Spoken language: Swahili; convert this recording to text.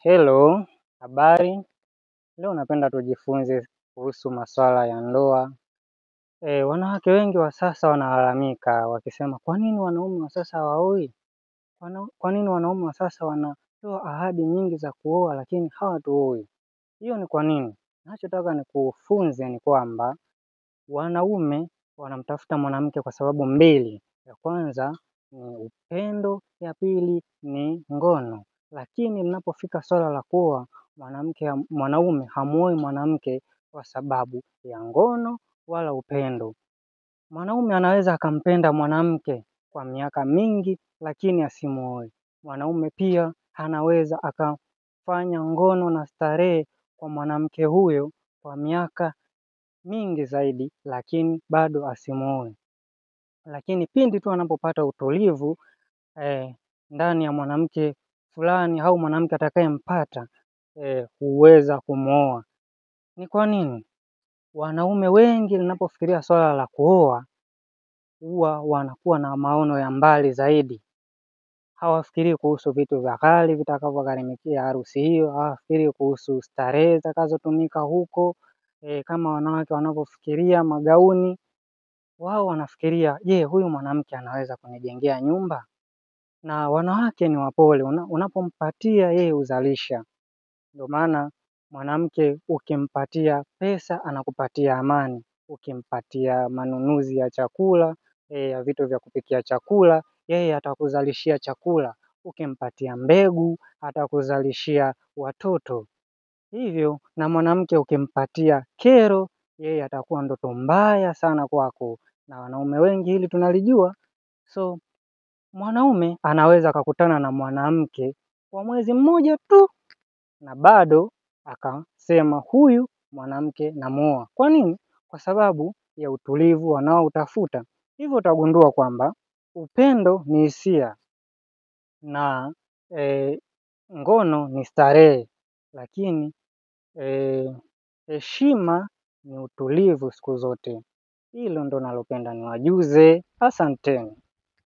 Hello, habari. Leo napenda tujifunze kuhusu masuala ya ndoa. Wanawake wengi wa sasa wanalalamika wakisema, kwa nini wanaume wa sasa hawaoi? Kwa nini wanaume wa sasa wanatoa ahadi nyingi za kuoa lakini hawatuoi? Hiyo ni kwa nini? Ninachotaka nikufunze ni kwamba wanaume wanamtafuta mwanamke kwa sababu mbili. Ya kwanza ni upendo, ya pili ni ngono. Lakini linapofika swala la kuoa, mwanaume hamuoi mwanamke kwa sababu ya ngono wala upendo. Mwanaume anaweza akampenda mwanamke kwa miaka mingi lakini asimuoe. Mwanaume pia anaweza akafanya ngono na starehe kwa mwanamke huyo kwa miaka mingi zaidi lakini bado asimuoe. Lakini pindi tu anapopata utulivu ndani ya mwanamke fulani au mwanamke atakayempata huweza kumuoa. Ni kwa nini? Wanaume wengi linapofikiria swala la kuoa huwa wanakuwa na maono ya mbali zaidi. Hawafikirii kuhusu vitu vya ghali vitakavyogharimikia harusi hiyo, hawafikirii kuhusu starehe zitakazotumika huko. Kama wanawake wanavyofikiria magauni, wao wanafikiria, je, huyu mwanamke anaweza kunijengea nyumba? Na wanawake ni wapole, unapompatia yeye huzalisha. Ndio maana mwanamke ukimpatia pesa anakupatia amani, ukimpatia manunuzi ya chakula, ya vitu vya kupikia chakula, yeye atakuzalishia chakula, ukimpatia mbegu atakuzalishia watoto. Hivyo na mwanamke ukimpatia kero, yeye atakuwa ndoto mbaya sana kwako. Na wanaume wengi hili tunalijua. So mwanaume anaweza akakutana na mwanamke kwa mwezi mmoja tu na bado akasema huyu mwanamke namuoa. Kwa nini? Kwa sababu ya utulivu wanaoutafuta. Hivyo utagundua kwamba upendo ni hisia na ngono ni starehe, lakini heshima ni utulivu siku zote. Hilo ndo nalopenda niwajuze. Asanteni.